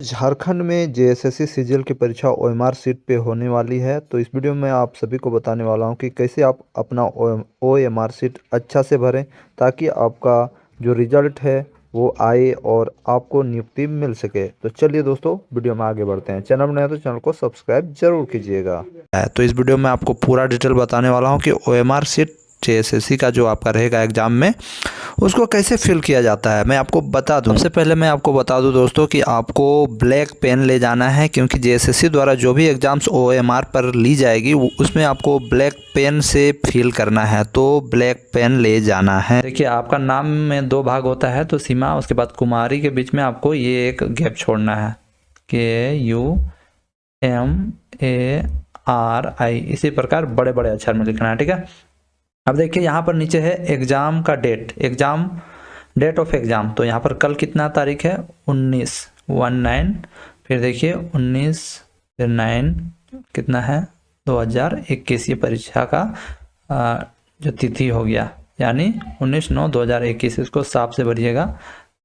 झारखंड में JSSC CGL की परीक्षा ओएमआर सीट पे होने वाली है। तो इस वीडियो में आप सभी को बताने वाला हूं कि कैसे आप अपना ओएमआर सीट अच्छा से भरें ताकि आपका जो रिजल्ट है वो आए और आपको नियुक्ति मिल सके। तो चलिए दोस्तों वीडियो में आगे बढ़ते हैं। चैनल नया तो चैनल को सब्सक्राइब जरूर कीजिएगा। तो इस वीडियो में आपको पूरा डिटेल बताने वाला हूँ कि ओएमआर सीट जेएसएससी का जो आपका रहेगा एग्जाम में उसको कैसे फिल किया जाता है। मैं आपको बता दूं, सबसे पहले मैं आपको बता दूं दोस्तों कि आपको ब्लैक पेन ले जाना है, क्योंकि जेएसएससी द्वारा जो भी एग्जाम्स ओएमआर पर ली जाएगी उसमें आपको ब्लैक पेन से फिल करना है, तो ब्लैक पेन ले जाना है। देखिए आपका नाम में 2 भाग होता है, तो सीमा उसके बाद कुमारी के बीच में आपको ये एक गैप छोड़ना है, KUMARI, इसी प्रकार बड़े बड़े अक्षर में लिखना है। ठीक है, अब देखिए यहाँ पर नीचे है एग्जाम का डेट ऑफ एग्जाम। तो यहाँ पर कल कितना तारीख है, 19 फिर देखिए 19 फिर 9 कितना है 2021, ये परीक्षा का जो तिथि हो गया, यानी 19/9/2021। इसको साफ से भरिएगा,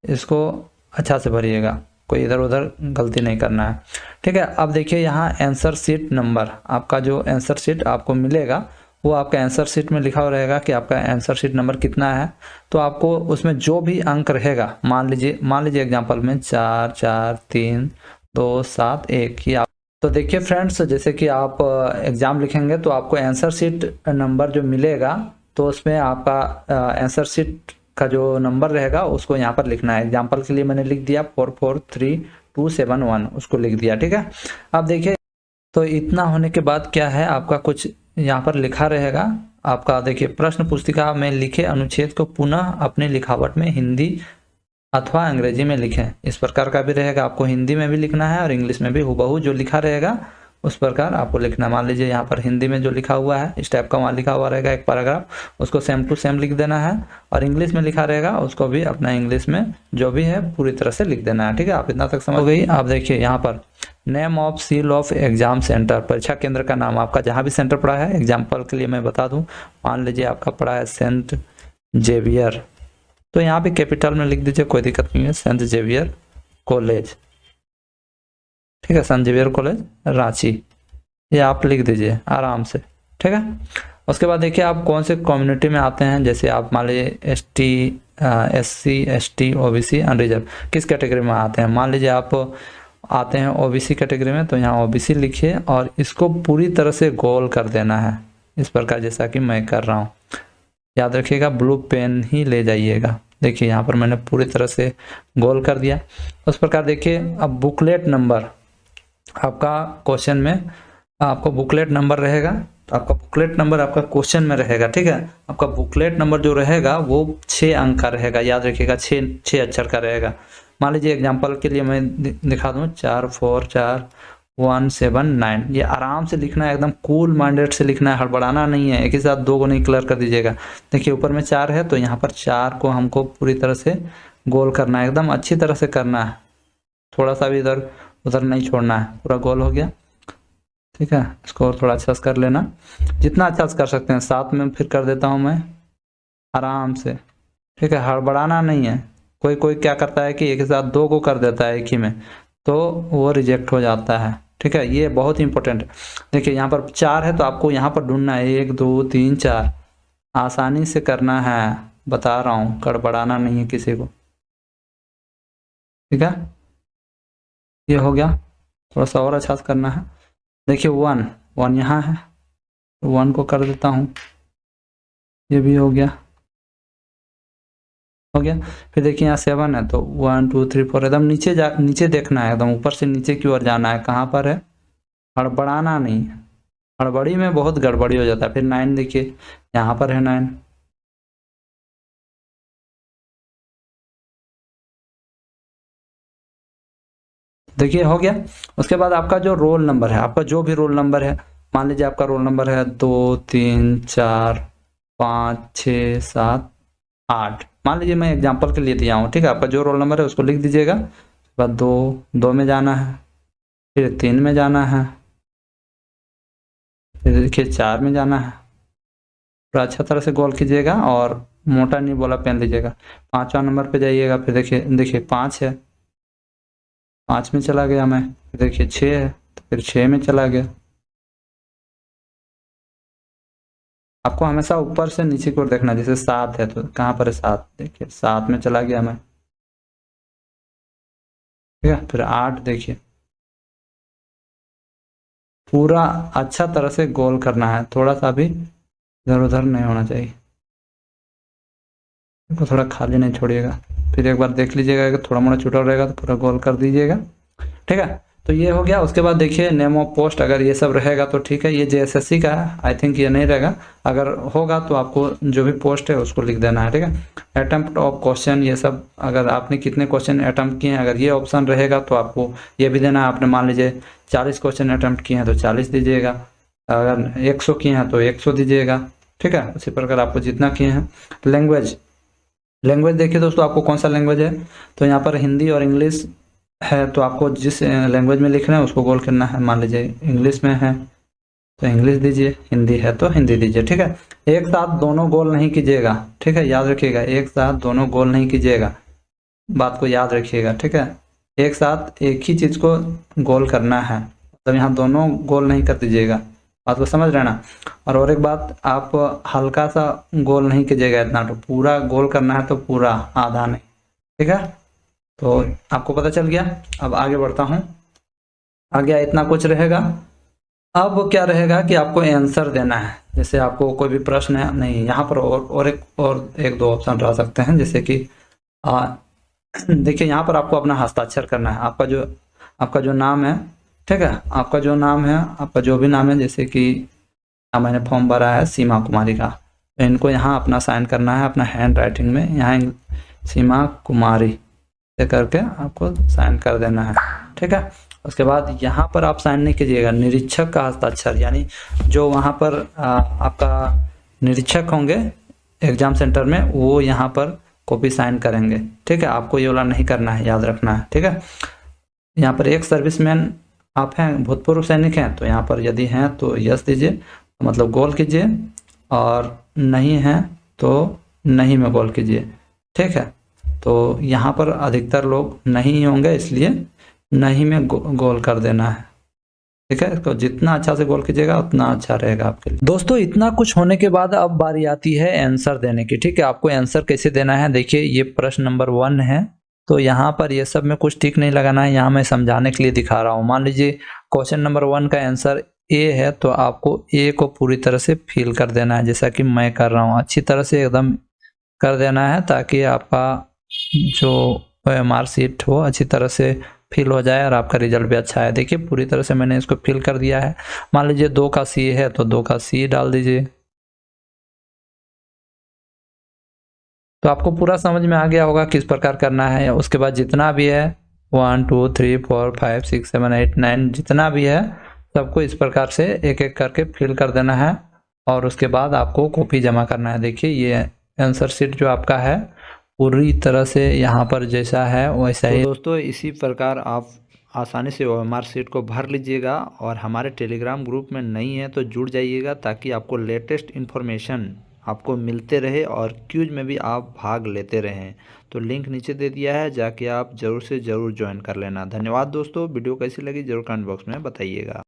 इसको अच्छा से भरिएगा, कोई इधर उधर गलती नहीं करना है। ठीक है, अब देखिए यहाँ आंसर शीट नंबर, आपका जो आंसर शीट आपको मिलेगा वो आपका आंसर शीट में लिखा हुआ रहेगा कि आपका आंसर शीट नंबर कितना है। तो आपको उसमें जो भी अंक रहेगा, मान लीजिए एग्जांपल में 4 4 3 2 7 1 ही आप। तो देखिए फ्रेंड्स, जैसे कि आप एग्जाम लिखेंगे तो आपको आंसर शीट नंबर जो मिलेगा, तो उसमें आपका आंसर शीट का जो नंबर रहेगा उसको यहाँ पर लिखना है। एग्जाम्पल के लिए मैंने लिख दिया 443271, उसको लिख दिया। ठीक है, अब देखिए तो इतना होने के बाद क्या है, आपका कुछ यहाँ पर लिखा रहेगा। आपका देखिए प्रश्न पुस्तिका में लिखे अनुच्छेद को पुनः अपनी लिखावट में हिंदी अथवा अंग्रेजी में लिखें, इस प्रकार का भी रहेगा। आपको हिंदी में भी लिखना है और इंग्लिश में भी हुबहू जो लिखा रहेगा उस प्रकार आपको लिखना। मान लीजिए यहाँ पर हिंदी में जो लिखा हुआ है इस टाइप का वहाँ लिखा हुआ रहेगा एक पैराग्राफ, उसको सेम टू सेम लिख देना है, और इंग्लिश में लिखा रहेगा उसको भी अपना इंग्लिश में जो भी है पूरी तरह से लिख देना है। ठीक है, आप इतना तक समझ गई। आप देखिए यहाँ पर name of seal of exam centre, परीक्षा केंद्र का नाम आपका जहाँ भी सेंटर पड़ा है। एग्जाम्पल के लिए मैं बता दूँ, मान लीजिए आपका पड़ा है सेंट जेवियर, तो यहाँ पे कैपिटल में लिख दीजिए, कोई दिक्कत नहीं है, सेंट जेवियर कॉलेज। ठीक है, सेंट जेवियर कॉलेज रांची, ये आप लिख दीजिए आराम से। ठीक है, उसके बाद देखिए आप कौन से कम्युनिटी में आते हैं। जैसे आप मान लीजिए ST SC ST OBC unreserved, किस कैटेगरी में आते हैं। मान लीजिए आप आते हैं OBC कैटेगरी में, तो यहाँ OBC लिखिए और इसको पूरी तरह से गोल कर देना है, इस प्रकार जैसा कि मैं कर रहा हूँ। याद रखिएगा ब्लू पेन ही ले जाइएगा। देखिए यहाँ पर मैंने पूरी तरह से गोल कर दिया। उस प्रकार देखिए अब बुकलेट नंबर, आपका क्वेश्चन में आपको बुकलेट नंबर रहेगा, तो आपका बुकलेट नंबर आपका क्वेश्चन में रहेगा। ठीक है, आपका बुकलेट नंबर जो रहेगा वो 6 अंक का रहेगा, याद रखिएगा 6 अक्षर का रहेगा। मान लीजिए एग्जांपल के लिए मैं दिखा दूं 444179, ये आराम से लिखना है, एकदम कूल माइंडेड से लिखना है, हड़बड़ाना नहीं है, एक ही साथ 2 को नहीं क्लियर कर दीजिएगा। देखिए ऊपर में 4 है, तो यहाँ पर 4 को हमको पूरी तरह से गोल करना है, एकदम अच्छी तरह से करना है, थोड़ा सा भी इधर उधर नहीं छोड़ना है, पूरा गोल हो गया। ठीक है, इसको थोड़ा अच्छा से कर लेना, जितना अच्छा से कर सकते हैं। 7 में फिर कर देता हूँ मैं आराम से। ठीक है, हड़बड़ाना नहीं है। कोई क्या करता है कि एक ही साथ 2 को कर देता है एक ही में, तो वो रिजेक्ट हो जाता है। ठीक है, ये बहुत इंपॉर्टेंट है। देखिए यहाँ पर 4 है, तो आपको यहाँ पर ढूंढना है 1 2 3 4, आसानी से करना है, बता रहा हूँ, गड़बड़ाना नहीं है किसी को। ठीक है, ये हो गया, थोड़ा सा और अच्छा से करना है। देखिए 1 यहाँ है, 1 को कर देता हूँ, ये भी हो गया। फिर देखिए यहाँ 7 है, तो 1 2 3 4, एकदम नीचे देखना है, एकदम ऊपर से नीचे की ओर जाना है। कहाँ पर है, हड़बड़ाना नहीं है, हड़बड़ी में बहुत गड़बड़ी हो जाता है। फिर 9 देखिए यहाँ पर है 9। देखिए हो गया। उसके बाद आपका जो रोल नंबर है, आपका जो भी रोल नंबर है, मान लीजिए आपका रोल नंबर है 2 3 4 5 6 7 8, मान लीजिए मैं एग्जांपल के लिए दिया हूँ। ठीक है, आपका जो रोल नंबर है उसको लिख दीजिएगा। उसके बाद 2 में जाना है, फिर 3 में जाना है, फिर देखिए 4 में जाना है। थोड़ा अच्छा तरह से गोल कीजिएगा और मोटा नहीं बोला पेन लीजिएगा। 5वां नंबर पे जाइएगा, फिर देखिए 5 है, 5 में चला गया मैं, देखिए 6 है तो फिर 6 में चला गया। आपको हमेशा ऊपर से नीचे की ओर देखना, जैसे 7 है तो कहाँ पर है 7, देखिए 7 में चला गया मैं, ठीक है। फिर 8 देखिए, पूरा अच्छा तरह से गोल करना है, थोड़ा सा भी इधर उधर नहीं होना चाहिए, इसको थोड़ा खाली नहीं छोड़िएगा। फिर एक बार देख लीजिएगा कि थोड़ा मोड़ा छूटा रहेगा तो पूरा गोल कर दीजिएगा, ठीक है। तो ये हो गया। उसके बाद देखिए नेम ऑफ पोस्ट, अगर ये सब रहेगा तो ठीक है। ये जेएसएससी का है, आई थिंक ये नहीं रहेगा, अगर होगा तो आपको जो भी पोस्ट है उसको लिख देना है, ठीक है। अटेम्प्ट ऑफ क्वेश्चन, ये सब अगर आपने कितने क्वेश्चन अटेम्प्ट किए हैं, अगर ये ऑप्शन रहेगा तो आपको ये भी देना है। आपने मान लीजिए 40 क्वेश्चन अटेम्प्ट किए हैं तो 40 दीजिएगा, अगर 100 किए हैं तो 100 दीजिएगा, ठीक है। उसी प्रकार आपको जितना किए हैं। लैंग्वेज, लैंग्वेज देखिए दोस्तों आपको कौन सा लैंग्वेज है, तो यहाँ पर हिंदी और इंग्लिश है, तो आपको जिस लैंग्वेज में लिख रहे हैं उसको गोल करना है। मान लीजिए इंग्लिश में है तो इंग्लिश दीजिए, हिंदी है तो हिंदी दीजिए, ठीक है। एक साथ दोनों गोल नहीं कीजिएगा, ठीक है, याद रखिएगा, एक साथ दोनों गोल नहीं कीजिएगा, बात को याद रखिएगा, ठीक है। एक साथ एक ही चीज़ को गोल करना है, मतलब यहाँ दोनों गोल नहीं कर दीजिएगा, बात को समझ रहे ना। और एक बात, आप हल्का सा गोल नहीं कीजिएगा, इतना तो पूरा गोल करना है, तो पूरा, आधा नहीं, ठीक है। तो आपको पता चल गया। अब आगे बढ़ता हूँ, आगे इतना कुछ रहेगा। अब क्या रहेगा कि आपको आंसर देना है, जैसे आपको कोई भी प्रश्न है, नहीं यहाँ पर और एक दो ऑप्शन रह सकते हैं, जैसे कि देखिए यहाँ पर आपको अपना हस्ताक्षर करना है, आपका जो नाम है, ठीक है, आपका जो नाम है, आपका जो भी नाम है, जैसे कि मैंने फॉर्म भरा है सीमा कुमारी का, तो इनको यहाँ अपना साइन करना है अपना हैंड राइटिंग में, यहाँ सीमा कुमारी से करके आपको साइन कर देना है, ठीक है। उसके बाद यहाँ पर आप साइन नहीं कीजिएगा, निरीक्षक का हस्ताक्षर, यानी जो वहाँ पर आपका निरीक्षक होंगे एग्जाम सेंटर में, वो यहाँ पर कॉपी साइन करेंगे, ठीक है। आपको ये वाला नहीं करना है, याद रखना है, ठीक है। यहाँ पर एक सर्विसमैन आप हैं, भूतपूर्व सैनिक हैं, तो यहाँ पर यदि हैं तो यस दीजिए, मतलब गोल कीजिए, और नहीं है तो नहीं में गोल कीजिए, ठीक है। तो यहाँ पर अधिकतर लोग नहीं होंगे, इसलिए नहीं में गोल कर देना है, ठीक है। तो जितना अच्छा से गोल कीजिएगा उतना अच्छा रहेगा आपके लिए। दोस्तों इतना कुछ होने के बाद अब बारी आती है आंसर देने की, ठीक है। आपको आंसर कैसे देना है, देखिए ये प्रश्न नंबर 1 है, तो यहाँ पर ये सब में कुछ टिक नहीं लगाना है, यहाँ मैं समझाने के लिए दिखा रहा हूँ। मान लीजिए क्वेश्चन नंबर 1 का आंसर ए है, तो आपको ए को पूरी तरह से फिल कर देना है, जैसा कि मैं कर रहा हूँ, अच्छी तरह से एकदम कर देना है, ताकि आपका जो मार्कशीट हो अच्छी तरह से फिल हो जाए और आपका रिजल्ट भी अच्छा है। देखिए पूरी तरह से मैंने इसको फिल कर दिया है। मान लीजिए 2 का सी है तो 2 का सी डाल दीजिए। तो आपको पूरा समझ में आ गया होगा किस प्रकार करना है। उसके बाद जितना भी है 1 2 3 4 5 6 7 8 9 जितना भी है सबको इस प्रकार से एक एक करके फिल कर देना है, और उसके बाद आपको कॉपी जमा करना है। देखिए ये आंसर शीट जो आपका है पूरी तरह से यहाँ पर जैसा है वैसा ही। तो दोस्तों इसी प्रकार आप आसानी से OMR शीट को भर लीजिएगा, और हमारे टेलीग्राम ग्रुप में नहीं है तो जुड़ जाइएगा, ताकि आपको लेटेस्ट इन्फॉर्मेशन आपको मिलते रहे और क्यूज में भी आप भाग लेते रहें। तो लिंक नीचे दे दिया है, जाके आप ज़रूर से ज़रूर ज्वाइन कर लेना। धन्यवाद दोस्तों, वीडियो कैसी लगी ज़रूर कमेंट बॉक्स में बताइएगा।